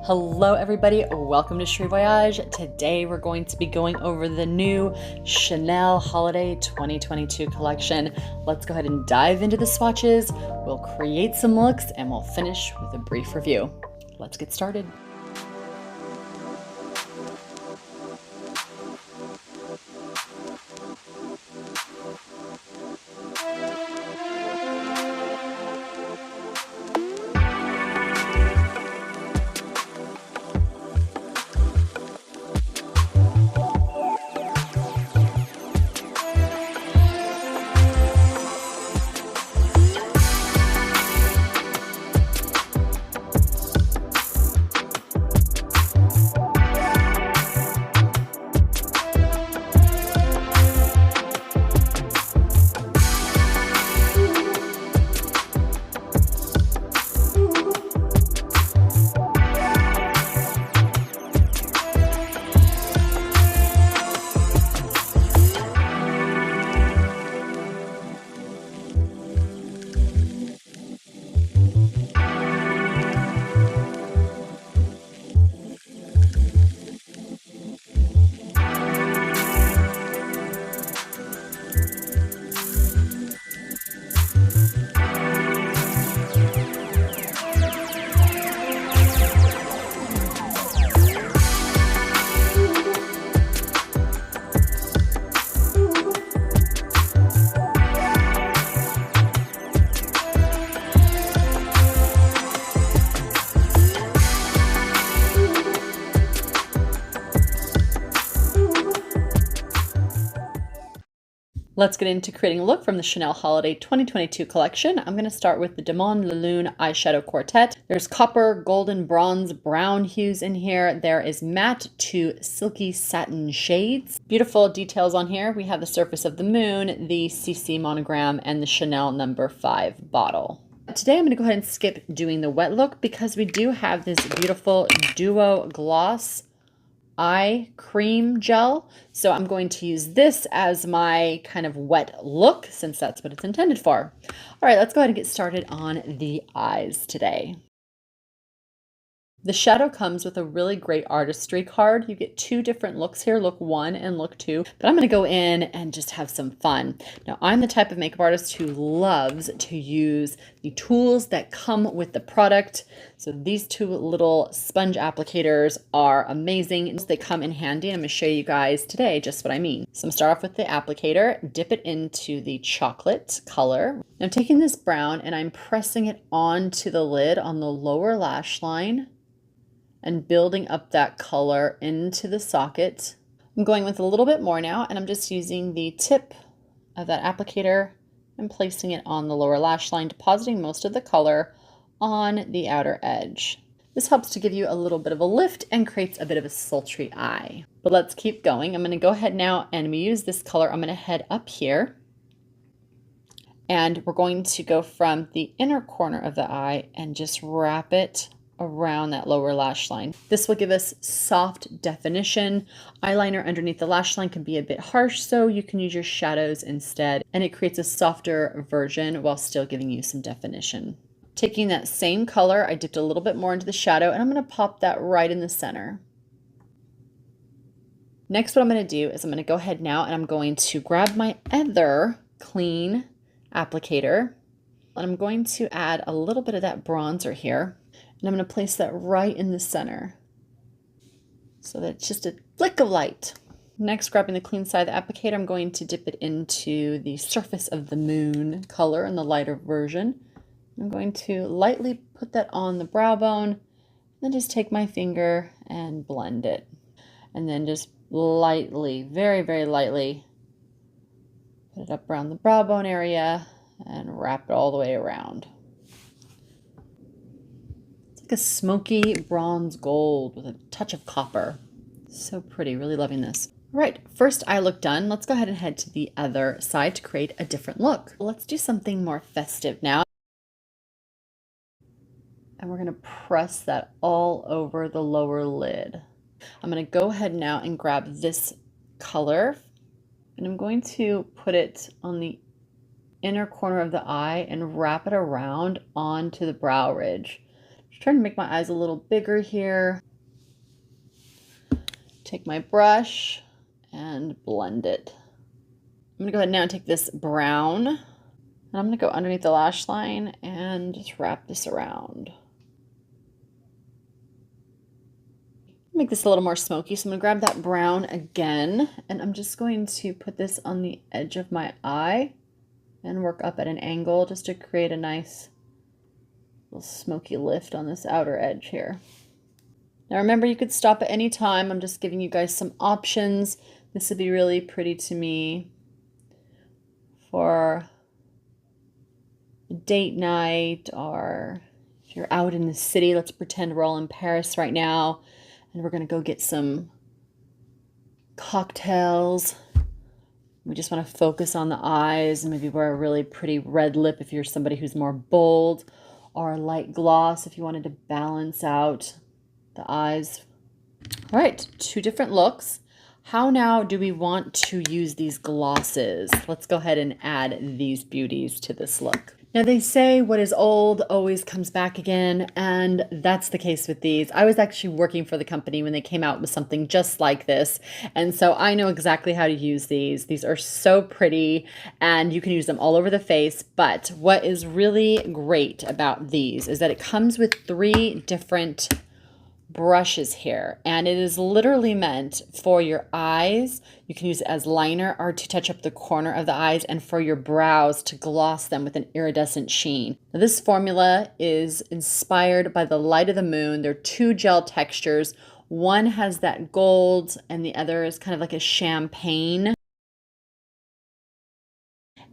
Hello everybody, welcome to Cheri Voyage. Today we're going to be going over the new Chanel Holiday 2022 collection. Let's go ahead and dive into the swatches, we'll create some looks, and we'll finish with a brief review. Let's get started. Let's get into creating a look from the Chanel Holiday 2022 collection. I'm going to start with the Demande Lune eyeshadow quartet. There's copper, golden, bronze, brown hues in here. There is matte to silky satin shades. Beautiful details on here. We have the surface of the moon, the CC monogram, and the Chanel No. 5 bottle. Today I'm going to go ahead and skip doing the wet look because we do have this beautiful duo gloss eye cream gel. So I'm going to use this as my kind of wet look since that's what it's intended for. All right, let's go ahead and get started on the eyes today. The shadow comes with a really great artistry card. You get two different looks here, look 1 and look 2, but I'm going to go in and just have some fun. Now, I'm the type of makeup artist who loves to use the tools that come with the product. So these two little sponge applicators are amazing. They come in handy. I'm going to show you guys today just what I mean. So I'm going to start off with the applicator, dip it into the chocolate color. Now I'm taking this brown and I'm pressing it onto the lid on the lower lash line and building up that color into the socket. I'm going with a little bit more now, and I'm just using the tip of that applicator and placing it on the lower lash line, depositing most of the color on the outer edge. This helps to give you a little bit of a lift and creates a bit of a sultry eye. But let's keep going. I'm going to go ahead now and we use this color. I'm going to head up here, and we're going to go from the inner corner of the eye and just wrap it around that lower lash line. This will give us soft definition. Eyeliner underneath the lash line can be a bit harsh, so you can use your shadows instead, and it creates a softer version while still giving you some definition. Taking that same color, I dipped a little bit more into the shadow, and I'm going to pop that right in the center. Next, what I'm going to do is I'm going to go ahead now and I'm going to grab my other clean applicator, and I'm going to add a little bit of that bronzer here. And I'm going to place that right in the center so that it's just a flick of light. Next, grabbing the clean side of the applicator, I'm going to dip it into the surface of the moon color in the lighter version. I'm going to lightly put that on the brow bone, then just take my finger and blend it. And then just lightly, very, very lightly, put it up around the brow bone area and wrap it all the way around. A smoky bronze gold with a touch of copper. So pretty, really loving this. All right, first eye look done. Let's go ahead and head to the other side to create a different look. Let's do something more festive now. And we're gonna press that all over the lower lid. I'm gonna go ahead now and grab this color, and I'm going to put it on the inner corner of the eye and wrap it around onto the brow ridge. Trying to make my eyes a little bigger here. Take my brush and blend it. I'm gonna go ahead now and take this brown, and I'm gonna go underneath the lash line and just wrap this around. Make this a little more smoky, so I'm gonna grab that brown again, and I'm just going to put this on the edge of my eye and work up at an angle just to create a nice little smoky lift on this outer edge here. Now remember, you could stop at any time. I'm just giving you guys some options. This would be really pretty to me for a date night, or if you're out in the city. Let's pretend we're all in Paris right now and we're gonna go get some cocktails. We just want to focus on the eyes and maybe wear a really pretty red lip if you're somebody who's more bold, or a light gloss if you wanted to balance out the eyes. All right, 2 different looks. How now do we want to use these glosses? Let's go ahead and add these beauties to this look. Now they say what is old always comes back again, and that's the case with these. I was actually working for the company when they came out with something just like this, and so I know exactly how to use these. These are so pretty, and you can use them all over the face, but what is really great about these is that it comes with 3 different brushes here, and it is literally meant for your eyes. You can use it as liner or to touch up the corner of the eyes, and for your brows to gloss them with an iridescent sheen. Now, this formula is inspired by the light of the moon. They're 2 gel textures. One has that gold and the other is kind of like a champagne.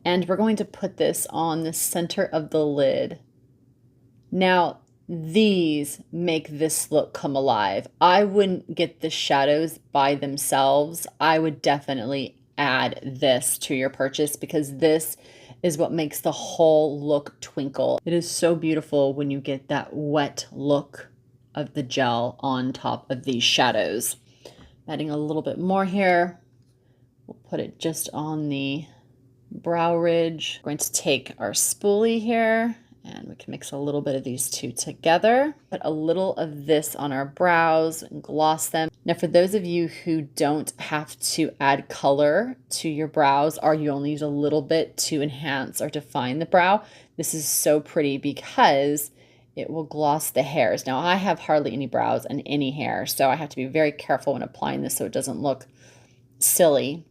And we're going to put this on the center of the lid. Now, these make this look come alive. I wouldn't get the shadows by themselves. I would definitely add this to your purchase because this is what makes the whole look twinkle. It is so beautiful when you get that wet look of the gel on top of these shadows. Adding a little bit more here. We'll put it just on the brow ridge. We're going to take our spoolie here, and we can mix a little bit of these 2 together. Put a little of this on our brows and gloss them. Now, for those of you who don't have to add color to your brows, or you only use a little bit to enhance or define the brow, this is so pretty because it will gloss the hairs. Now, I have hardly any brows and any hair, so I have to be very careful when applying this so it doesn't look silly.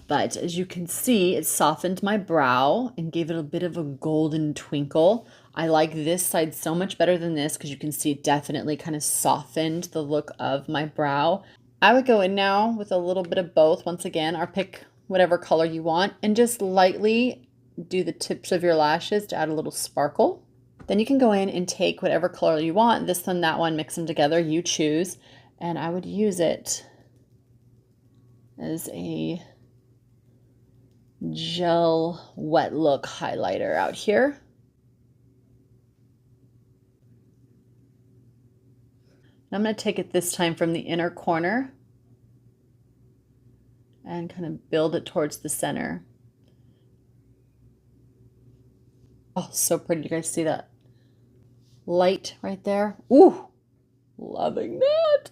But as you can see, it softened my brow and gave it a bit of a golden twinkle. I like this side so much better than this because you can see it definitely kind of softened the look of my brow. I would go in now with a little bit of both once again, or pick whatever color you want and just lightly do the tips of your lashes to add a little sparkle. Then you can go in and take whatever color you want, this one, that one, mix them together, you choose. And I would use it as a gel wet look highlighter out here. I'm going to take it this time from the inner corner and kind of build it towards the center. Oh, so pretty. You guys see that light right there? Ooh, loving that.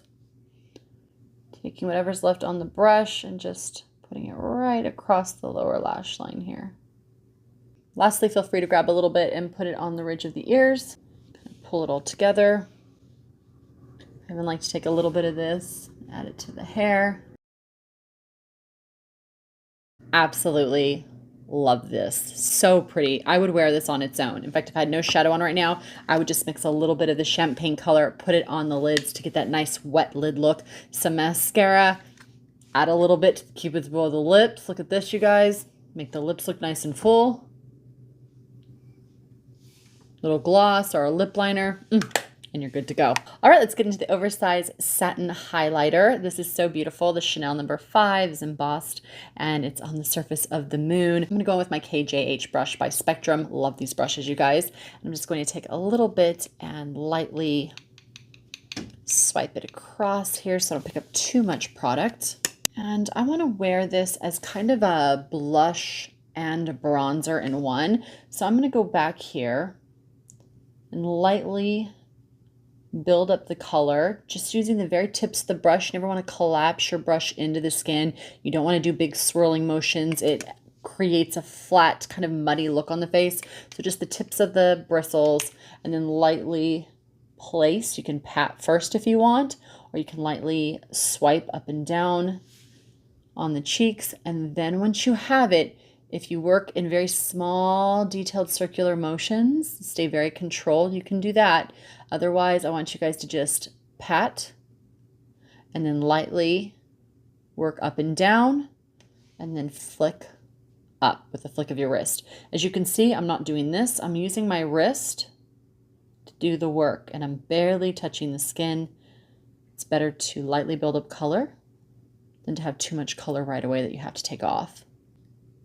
Taking whatever's left on the brush and just putting it right across the lower lash line here. Lastly, feel free to grab a little bit and put it on the ridge of the ears. Kind of pull it all together. I even like to take a little bit of this, add it to the hair. Absolutely love this. So pretty. I would wear this on its own. In fact, if I had no shadow on right now, I would just mix a little bit of the champagne color, put it on the lids to get that nice wet lid look. Some mascara. Add a little bit to the cupid's bow of the lips. Look at this, you guys. Make the lips look nice and full. Little gloss or a lip liner. And you're good to go. All right, let's get into the oversized satin highlighter. This is so beautiful. The Chanel number 5 is embossed and it's on the surface of the moon. I'm gonna go in with my KJH brush by Spectrum. Love these brushes, you guys. I'm just going to take a little bit and lightly swipe it across here so I don't pick up too much product. And I want to wear this as kind of a blush and a bronzer in one. So I'm going to go back here and lightly build up the color, just using the very tips of the brush. You never want to collapse your brush into the skin. You don't want to do big swirling motions. It creates a flat, kind of muddy look on the face. So just the tips of the bristles, and then lightly place. You can pat first if you want, or you can lightly swipe up and down on the cheeks. And then once you have it, if you work in very small, detailed circular motions, stay very controlled, you can do that. Otherwise, I want you guys to just pat and then lightly work up and down and then flick up with the flick of your wrist. As you can see, I'm not doing this. I'm using my wrist to do the work, and I'm barely touching the skin. It's better to lightly build up color than to have too much color right away that you have to take off.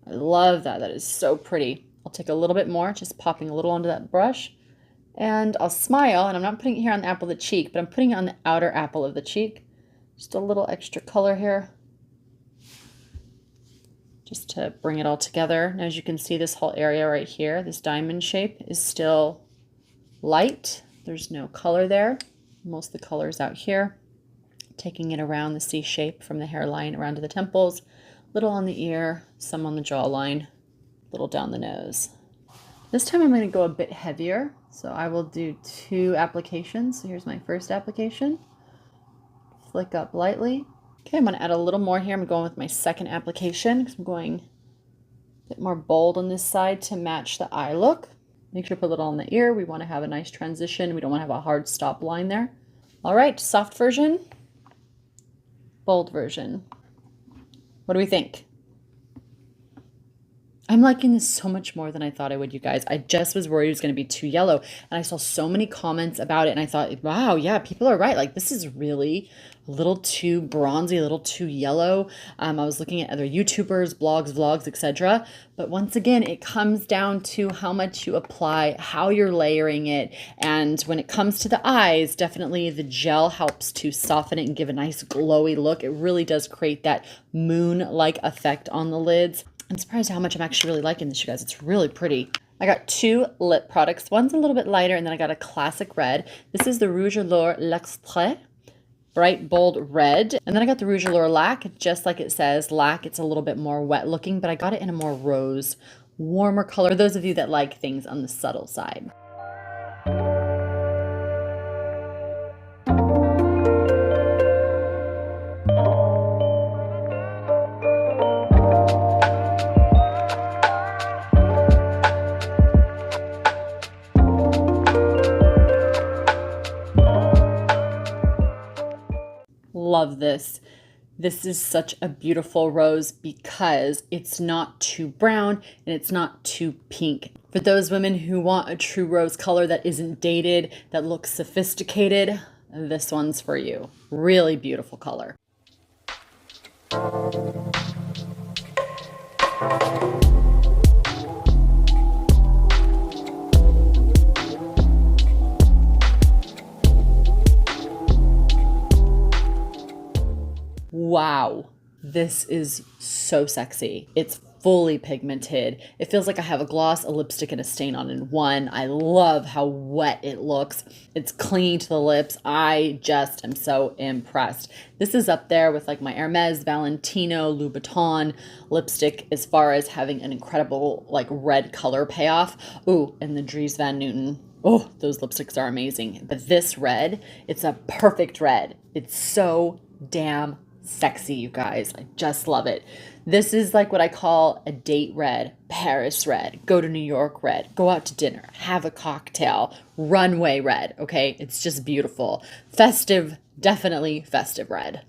I love that. That is so pretty. I'll take a little bit more, just popping a little onto that brush, and I'll smile, and I'm not putting it here on the apple of the cheek, but I'm putting it on the outer apple of the cheek. Just a little extra color here, just to bring it all together. And as you can see, this whole area right here, this diamond shape, is still light. There's no color there. Most of the color is out here. Taking it around the C shape from the hairline around to the temples, little on the ear, some on the jawline, little down the nose. This time I'm going to go a bit heavier, so I will do 2 applications. So here's my first application. Flick up lightly. Okay, I'm going to add a little more here. I'm going with my second application because I'm going a bit more bold on this side to match the eye look. Make sure to put a little on the ear. We want to have a nice transition. We don't want to have a hard stop line there. All right, soft version, bold version. What do we think? I'm liking this so much more than I thought I would, you guys. I just was worried it was going to be too yellow. And I saw so many comments about it, and I thought, wow, yeah, people are right. Like, this is really a little too bronzy, a little too yellow. I was looking at other YouTubers, blogs, vlogs, etc. But once again, it comes down to how much you apply, how you're layering it. And when it comes to the eyes, definitely the gel helps to soften it and give a nice glowy look. It really does create that moon-like effect on the lids. I'm surprised how much I'm actually really liking this, you guys. It's really pretty. I got 2 lip products. One's a little bit lighter, and then I got a classic red. This is the Rouge Allure L'Extrait, bright, bold red. And then I got the Rouge Allure Lac, just like it says, Lac. It's a little bit more wet looking, but I got it in a more rose, warmer color. Those of you that like things on the subtle side. Love this. This is such a beautiful rose because it's not too brown and it's not too pink. For those women who want a true rose color that isn't dated, that looks sophisticated, this one's for you. Really beautiful color. Wow, this is so sexy. It's fully pigmented. It feels like I have a gloss, a lipstick, and a stain on in one. I love how wet it looks. It's clinging to the lips. I just am so impressed. This is up there with like my Hermes, Valentino, Louboutin lipstick as far as having an incredible like red color payoff. Ooh, and the Dries Van Noten. Oh, those lipsticks are amazing. But this red, it's a perfect red. It's so damn sexy, you guys. I just love it. This is like what I call a date red, Paris red, go to New York red, go out to dinner, have a cocktail, runway red, okay? It's just beautiful. Festive, definitely festive red.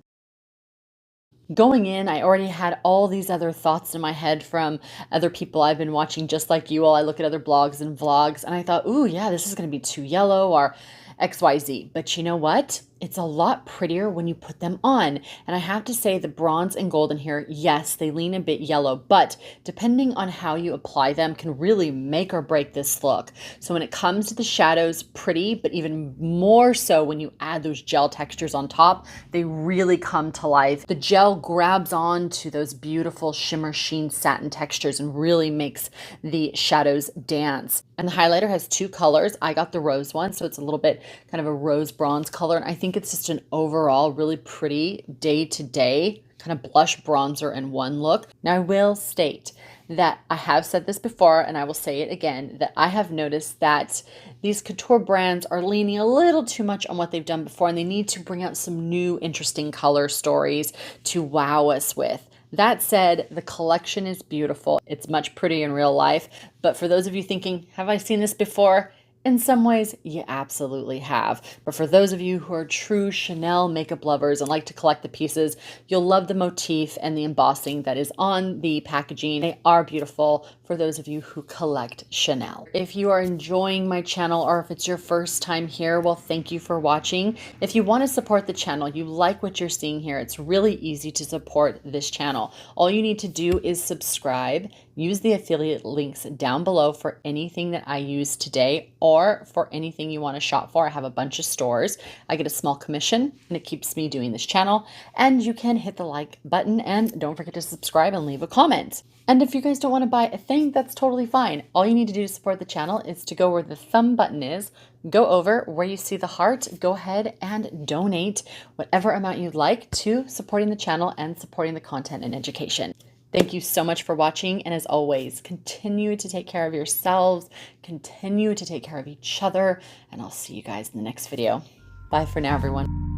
Going in, I already had all these other thoughts in my head from other people I've been watching just like you all. I look at other blogs and vlogs and I thought, ooh, yeah, this is going to be too yellow or XYZ. But you know what? it's a lot prettier when you put them on. And I have to say the bronze and gold in here, yes, they lean a bit yellow, but depending on how you apply them can really make or break this look. So when it comes to the shadows, pretty, but even more so when you add those gel textures on top, they really come to life. The gel grabs on to those beautiful shimmer sheen satin textures and really makes the shadows dance. And the highlighter has two colors. I got the rose one, so it's a little bit kind of a rose bronze color. And I think it's just an overall really pretty day-to-day kind of blush bronzer in one look. Now I will state that I have said this before and I will say it again, that I have noticed that these couture brands are leaning a little too much on what they've done before, and they need to bring out some new interesting color stories to wow us with. That said, the collection is beautiful. It's much prettier in real life. But for those of you thinking, have I seen this before? In some ways, you absolutely have. But for those of you who are true Chanel makeup lovers and like to collect the pieces, you'll love the motif and the embossing that is on the packaging. They are beautiful for those of you who collect Chanel. If you are enjoying my channel or if it's your first time here, well, thank you for watching. If you want to support the channel, you like what you're seeing here, it's really easy to support this channel. All you need to do is subscribe. Use the affiliate links down below for anything that I use today or for anything you want to shop for. I have a bunch of stores. I get a small commission and it keeps me doing this channel. And you can hit the like button and don't forget to subscribe and leave a comment. And if you guys don't want to buy a thing, that's totally fine. All you need to do to support the channel is to go where the thumb button is, go over where you see the heart, go ahead and donate whatever amount you'd like to supporting the channel and supporting the content and education. Thank you so much for watching, and as always, continue to take care of yourselves, continue to take care of each other, and I'll see you guys in the next video. Bye for now, everyone.